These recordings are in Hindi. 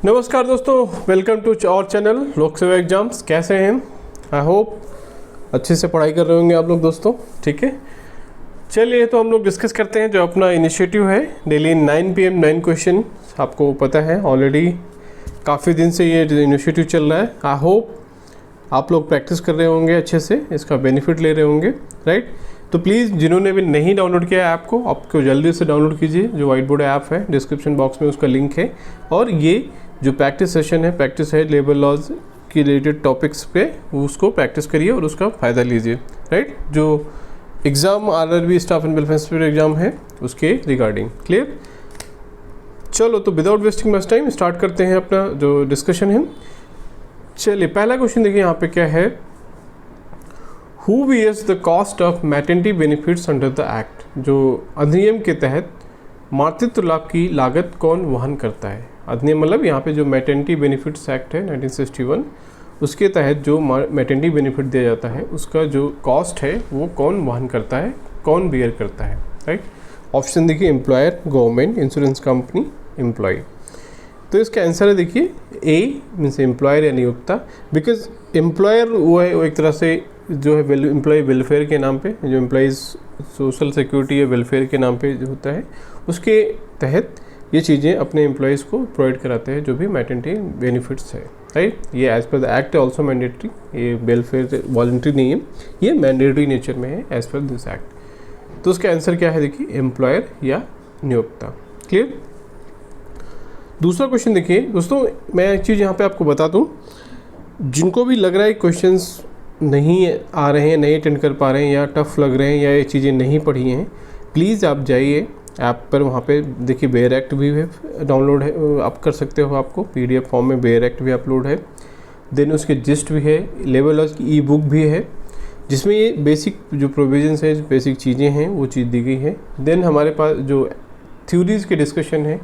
नमस्कार दोस्तों, वेलकम टू और चैनल लोक सेवा एग्जाम्स। कैसे हैं? आई होप अच्छे से पढ़ाई कर रहे होंगे आप लोग दोस्तों। ठीक है, चलिए तो हम लोग डिस्कस करते हैं जो अपना इनिशिएटिव है डेली 9 PM 9 क्वेश्चन। आपको पता है ऑलरेडी काफ़ी दिन से ये इनिशिएटिव चल रहा है। आई होप आप लोग प्रैक्टिस कर रहे होंगे, अच्छे से इसका बेनिफिट ले रहे होंगे, राइट। तो प्लीज़ जिन्होंने भी नहीं डाउनलोड किया है ऐप को, आपको जल्दी से डाउनलोड कीजिए। जो व्हाइट बोर्ड ऐप है डिस्क्रिप्शन बॉक्स में उसका लिंक है। और ये जो प्रैक्टिस सेशन है, प्रैक्टिस है लेबर लॉज की रिलेटेड टॉपिक्स पे, उसको प्रैक्टिस करिए और उसका फ़ायदा लीजिए, राइट। जो exam RRB staff and welfare inspector exam है उसके रिगार्डिंग। क्लियर? चलो तो without wasting much time start करते हैं अपना जो डिस्कशन है। चलिए पहला क्वेश्चन देखिए यहाँ पे क्या है। Who bears the cost of maternity benefits under the act. जो अधिनियम के तहत मातृत्व लाभ की लागत कौन वहन करता है। अधिनियम मतलब यहाँ पे जो मैटरनिटी बेनिफिट्स एक्ट है 1961, उसके तहत जो मैटरनिटी बेनिफिट दिया जाता है उसका जो कॉस्ट है वो कौन वहन करता है, कौन बियर करता है, राइट। ऑप्शन देखिए, employer, government, insurance company, employ. तो इसका आंसर है देखिए ए मीन्स एम्प्लॉयर या नियोक्ता। बिकॉज एम्प्लॉयर वो है वो एक तरह से जो है एम्प्लॉय वेलफेयर के नाम पे, जो एम्प्लॉयज़ सोशल सिक्योरिटी या वेलफेयर के नाम पे जो होता है उसके तहत ये चीज़ें अपने एम्प्लॉयज़ को प्रोवाइड कराते हैं जो भी मैटरनिटी बेनिफिट्स है, राइट। ये एज़ पर द एक्ट है ऑल्सो मैंडेटरी। ये वेलफेयर वॉलंटरी नहीं है, ये मैंडेटरी नेचर में है एज़ पर दिस एक्ट। तो उसका आंसर क्या है देखिए, एम्प्लॉयर या नियोक्ता। क्लियर? दूसरा क्वेश्चन देखिए दोस्तों, मैं एक चीज़ यहाँ पे आपको बता दूँ, जिनको भी लग रहा है क्वेश्चंस नहीं आ रहे हैं, नहीं अटेंड कर पा रहे हैं या टफ़ लग रहे हैं या ये चीज़ें नहीं पढ़ी हैं, प्लीज़ आप जाइए ऐप पर। वहाँ पे देखिए बेयर एक्ट भी है, डाउनलोड है, आप कर सकते हो। आपको PDF फॉर्म में बेयर एक्ट भी अपलोड है। देन उसके जिस्ट भी है, लेबर लॉज की ई-बुक भी है जिसमें ये बेसिक जो प्रोविजंस है, बेसिक चीज़ें हैं वो चीज़ दी गई है। देन हमारे पास जो थ्योरीज़ के डिस्कशन है,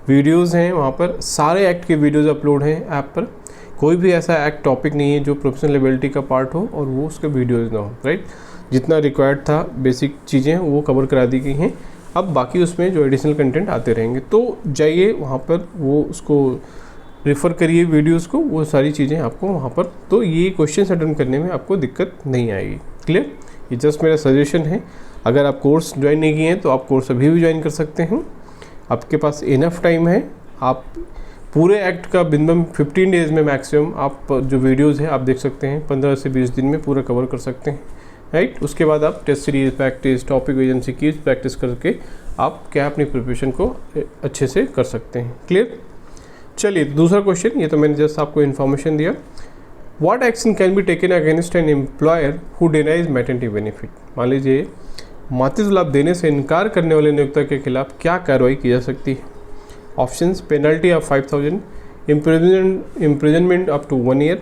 वीडियोज़ हैं, वहाँ पर सारे एक्ट के वीडियोज़ अपलोड हैं ऐप पर। कोई भी ऐसा एक्ट टॉपिक नहीं है जो प्रोफेशनल एबिलिटी का पार्ट हो और वो उसके वीडियोज़ ना हो, राइट। जितना रिक्वायर्ड था बेसिक चीज़ें वो कवर करा दी गई हैं। अब बाकी उसमें जो एडिशनल कंटेंट आते रहेंगे, तो जाइए वहाँ पर वो उसको रेफ़र करिए वीडियोज़ को, वो सारी चीज़ें आपको वहाँ पर, तो ये क्वेश्चन अटेंड करने में आपको दिक्कत नहीं आएगी। क्लियर? ये जस्ट मेरा सजेशन है। अगर आप कोर्स ज्वाइन नहीं किए हैं तो आप कोर्स अभी भी ज्वाइन कर सकते हैं। आपके पास इनफ टाइम है। आप पूरे एक्ट का मिनिमम 15 डेज़ में मैक्सिमम आप जो वीडियोज़ है आप देख सकते हैं। 15 से 20 दिन में पूरा कवर कर सकते हैं, राइट। उसके बाद आप test series practice, topic agency की प्रैक्टिस करके आप क्या अपनी प्रिपरेशन को अच्छे से कर सकते हैं। क्लियर? चलिए दूसरा क्वेश्चन, ये तो मैंने जस्ट आपको इन्फॉर्मेशन दिया। What action can be taken against an employer who denies maternity benefit. मान लीजिए मातृत्व लाभ देने से इनकार करने वाले नियोक्ता के खिलाफ क्या कार्रवाई की जा सकती है। Options, penalty of 5,000, imprisonment up to 1 year,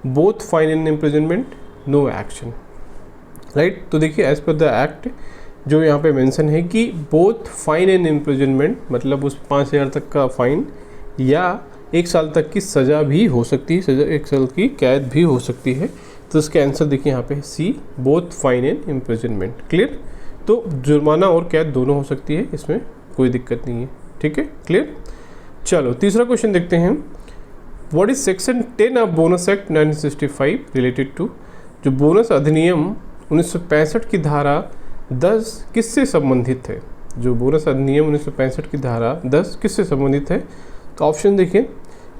both fine and imprisonment, no action, right. तो देखिए एज पर द एक्ट जो यहाँ पे मेंशन है कि बोथ फाइन एंड इम्प्रिजनमेंट मतलब उस 5,000 तक का फाइन या 1 साल तक की सज़ा भी हो सकती है, सज़ा 1 साल की कैद भी हो सकती है। तो इसका आंसर देखिए यहाँ पे C, both fine and imprisonment. Clear? तो जुर्माना और कैद दोनों हो सकती है, इसमें कोई दिक्कत नहीं है। ठीक है, क्लियर? चलो तीसरा क्वेश्चन देखते हैं। What is section 10 of bonus act 1965 related to. जो बोनस अधिनियम 1965 की धारा 10 किससे संबंधित है। जो बोनस अधिनियम 1965 की धारा 10 किससे संबंधित है। तो ऑप्शन देखिए,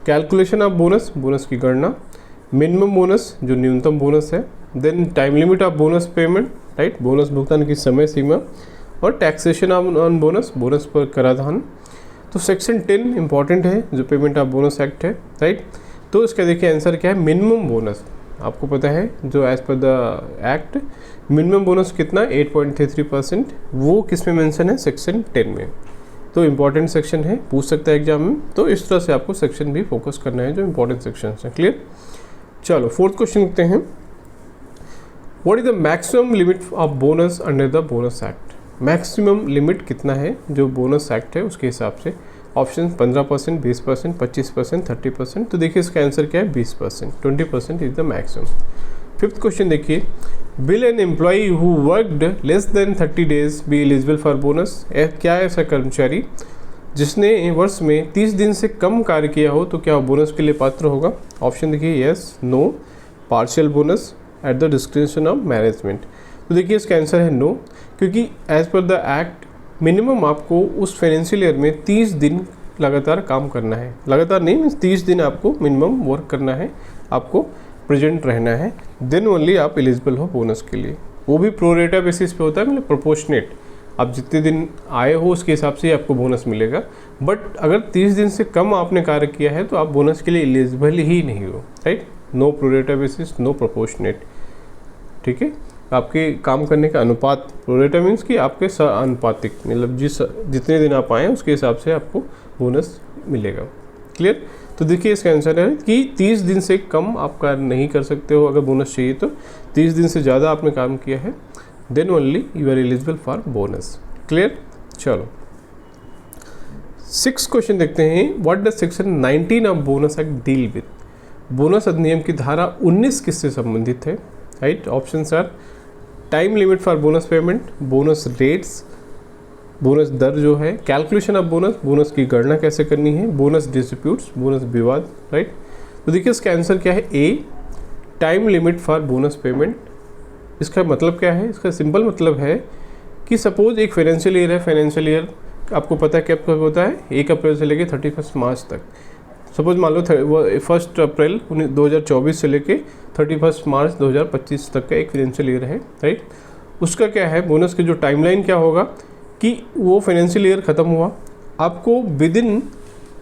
कैलकुलेशन ऑफ बोनस, बोनस की गणना, मिनिमम बोनस जो न्यूनतम बोनस है, then time limit of bonus payment, right, bonus भुगतान की समय सीमा, और टैक्सेशन ऑन बोनस, बोनस पर कराधान। तो सेक्शन 10 इंपॉर्टेंट है जो पेमेंट ऑफ बोनस एक्ट है, राइट। तो इसका देखिए आंसर क्या है, मिनिमम बोनस। आपको पता है जो as per the act minimum bonus कितना 8.33%, वो किस में मेंशन है, सेक्शन 10 में। तो इम्पॉर्टेंट सेक्शन है, पूछ सकता है एग्जाम में। तो इस तरह से आपको सेक्शन भी फोकस करना है जो इम्पोर्टेंट सेक्शन है। क्लियर? चलो फोर्थ क्वेश्चन लिखते हैं। What is the maximum limit of bonus under the bonus act. Maximum limit कितना है जो बोनस एक्ट है उसके हिसाब से। ऑप्शन 15%, 20%, 25%, 30%। तो देखिए इसका आंसर क्या है, 20%, 20% is the maximum. Fifth question देखिए, will an employee who worked less than 30 days be eligible for bonus. क्या है ऐसा कर्मचारी जिसने वर्ष में 30 दिन से कम कार्य किया हो तो क्या वो बोनस के लिए पात्र होगा? ऑप्शन देखिए yes, no, partial bonus, at the description of management. तो देखिए इसका आंसर है नो, क्योंकि as per the act minimum आपको उस फाइनेंशियल ईयर में 30 दिन लगातार काम करना है। लगातार नहीं, मीन्स 30 दिन आपको मिनिमम वर्क करना है, आपको प्रेजेंट रहना है, देन ओनली आप एलिजिबल हो बोनस के लिए। वो भी प्रोरेटा बेसिस पे होता है, मतलब प्रोपोर्शनेट, आप जितने दिन आए हो उसके हिसाब से ही आपको बोनस मिलेगा। बट अगर 30 दिन से कम आपने कार्य किया है तो आप बोनस के लिए एलिजिबल ही नहीं हो, right. No pro rata basis, no proportionate, ठीक है। आपके काम करने का अनुपात, प्रोरेटा मीन्स कि आपके अनुपातिक, मतलब जितने दिन आप आए उसके हिसाब से आपको बोनस मिलेगा। क्लियर? तो देखिए इसका आंसर है कि 30 दिन से कम आप कार्य नहीं कर सकते हो अगर बोनस चाहिए तो। 30 दिन से ज़्यादा आपने काम किया है then only you are eligible for bonus. Clear? चलो 6 क्वेश्चन देखते हैं। What does section 19 of bonus act deal with? Bonus अधिनियम की धारा 19 किससे संबंधित है? Right, options are time limit for bonus payment, bonus rates, bonus दर जो है, कैलकुलेशन ऑफ बोनस, बोनस की गणना कैसे करनी है, बोनस डिस्प्यूट्स, बोनस विवाद, राइट। तो देखिए इसका आंसर क्या है? A, time limit for bonus payment. इसका मतलब क्या है? इसका सिंपल मतलब है कि सपोज एक फाइनेंशियल ईयर है, फाइनेंशियल ईयर आपको पता है कब होता है? 1 अप्रैल से लेके 31 मार्च तक। सपोज मान लो 1 अप्रैल 2024 से लेके 31 मार्च 2025 तक का एक फाइनेंशियल ईयर है, राइट। उसका क्या है, बोनस की जो टाइमलाइन क्या होगा कि वो फाइनेंशियल ईयर ख़त्म हुआ, आपको विद इन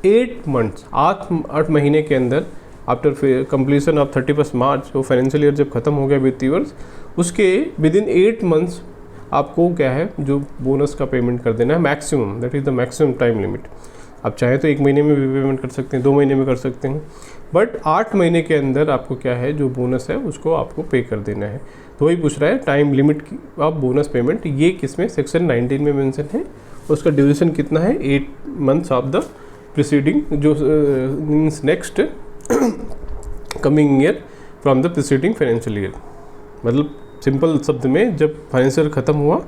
8 मंथ्स, 8 महीने के अंदर, आफ्टर कंप्लीशन ऑफ 31 मार्च, वो फाइनेंशियल ईयर जब ख़त्म हो गया वित्तीय वर्ष, उसके विद इन 8 मंथ्स आपको क्या है, जो बोनस का पेमेंट कर देना है maximum, that is the maximum time limit. आप चाहें तो 1 महीने में भी पेमेंट कर सकते हैं, 2 महीने में कर सकते हैं, बट 8 महीने के अंदर आपको क्या है, जो बोनस है उसको आपको पे कर देना है। तो वही पूछ रहा है time limit of bonus payment, ये किसमें? सेक्शन 19 में मेंशन है। उसका ड्यूरेशन कितना है? 8 मंथ्स ऑफ द प्रीसीडिंग, जो means next coming year from the preceding financial year. मतलब सिंपल शब्द में जब फाइनेंशियल ख़त्म हुआ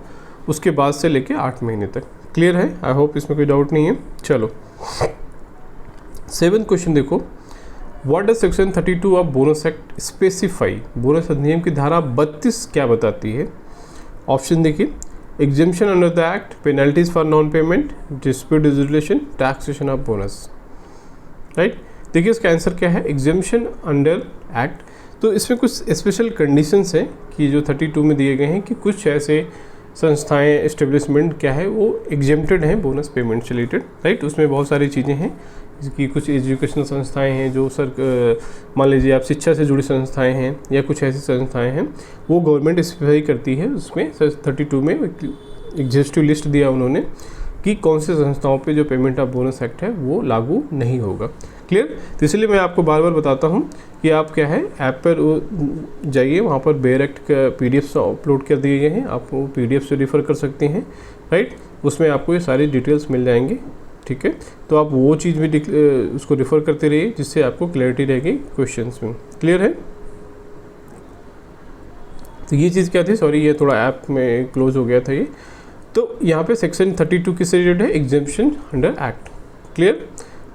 उसके बाद से लेके 8 महीने तक। क्लियर है? आई होप इसमें कोई डाउट नहीं है। चलो 7 क्वेश्चन देखो। What does section 32 of bonus act specify? Bonus अधिनियम की धारा 32 क्या बताती है? ऑप्शन देखिए, exemption under the act, penalties for non payment, dispute resolution, taxation of bonus, right. देखिए इसका आंसर क्या है? Exemption under act. तो इसमें कुछ स्पेशल कंडीशंस हैं कि जो 32 में दिए गए हैं कि कुछ ऐसे संस्थाएं, एस्टेब्लिशमेंट क्या है, वो एग्जेम्प्टेड हैं बोनस पेमेंट से रिलेटेड, राइट। उसमें बहुत सारी चीज़ें हैं कि कुछ एजुकेशनल संस्थाएं हैं जो मान लीजिए आप शिक्षा से जुड़ी संस्थाएं हैं या कुछ ऐसी संस्थाएं हैं, वो गवर्नमेंट स्पेसिफाई करती है। उसमें 32 में एग्जिस्टिव लिस्ट दिया उन्होंने कि कौन से संस्थाओं पे जो पेमेंट ऑफ बोनस एक्ट है वो लागू नहीं होगा। क्लियर? तो इसलिए मैं आपको बार बार बताता हूँ कि आप क्या है, ऐप पर जाइए, वहाँ पर बेयर एक्ट का PDF अपलोड कर दिए गए हैं, आप वो PDF से रेफ़र कर सकते हैं, राइट। उसमें आपको ये सारी डिटेल्स मिल जाएंगे, ठीक है। तो आप वो चीज़ भी उसको रेफ़र करते रहिए जिससे आपको क्लैरिटी रहेगी क्वेश्चंस में। क्लियर है? तो ये चीज़ क्या थी, सॉरी ये थोड़ा ऐप में क्लोज हो गया था ये। तो यहाँ पे सेक्शन 32 किससे रिलेटेड है? Exemption under act. Clear?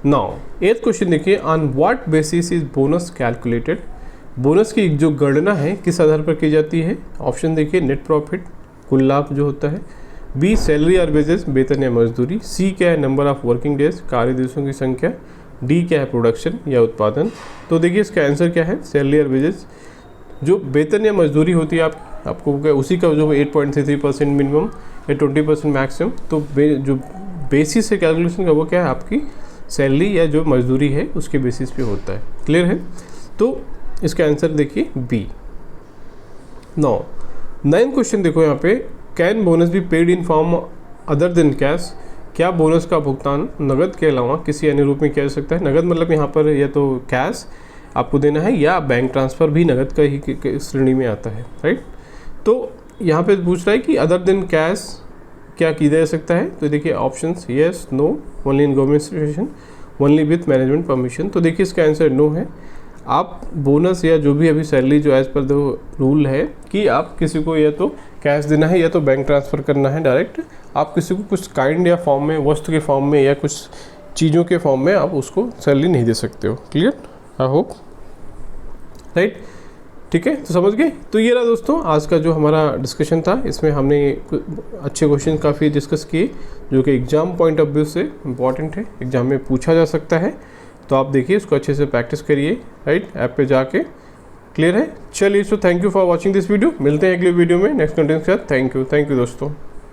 Now 8th question देखिए, on what basis is bonus calculated? Bonus की जो गणना है किस आधार पर की जाती है? ऑप्शन देखिए, नेट प्रॉफिट, कुल लाभ जो होता है, बी सैलरी और वेजेस, वेतन या मजदूरी, सी क्या है, नंबर ऑफ वर्किंग डेज, कार्य दिवसों की संख्या, डी क्या है, प्रोडक्शन या उत्पादन। तो देखिए इसका आंसर क्या है? सैलरी और वेजेस। जो वेतन या मजदूरी होती है आपको उसी का जो 8.33% मिनिमम या 20% मैक्सिमम, तो जो बेसिस है कैलकुलेशन का वो क्या है, आपकी सैलरी या जो मजदूरी है उसके बेसिस पे होता है। क्लियर है? तो इसका आंसर देखिए बी। 9th क्वेश्चन देखो यहाँ पे, can bonus be paid in form other than cash? क्या बोनस का भुगतान नगद के अलावा किसी अन्य रूप में किया जा सकता है? नगद मतलब यहाँ पर या तो कैश आपको देना है या बैंक ट्रांसफ़र भी नगद का ही श्रेणी में आता है, राइट। तो यहाँ पे पूछ रहा है कि अदर देन कैश क्या किया जा सकता है? तो देखिए options yes, no, only in government situation, only with management permission. तो देखिए इसका आंसर नो है। आप बोनस या जो भी अभी सैलरी जो एज पर द रूल है कि आप किसी को या तो कैश देना है या तो बैंक ट्रांसफ़र करना है डायरेक्ट, आप किसी को कुछ काइंड या फॉर्म में, वस्तु के फॉर्म में या कुछ चीज़ों के फॉर्म में आप उसको सैलरी नहीं दे सकते हो। क्लियर? I hope, right? ठीक है, तो समझ गए। तो ये रहा दोस्तों आज का जो हमारा डिस्कशन था, इसमें हमने अच्छे क्वेश्चन काफ़ी डिस्कस किए जो कि एग्ज़ाम पॉइंट ऑफ व्यू से इम्पॉर्टेंट है, एग्ज़ाम में पूछा जा सकता है। तो आप देखिए, इसको अच्छे से प्रैक्टिस करिए, राइट, ऐप पे जाके। क्लियर है? चलिए, so thank you for watching this video. मिलते हैं अगले वीडियो में नेक्स्ट कंटेंट के साथ। थैंक यू दोस्तों।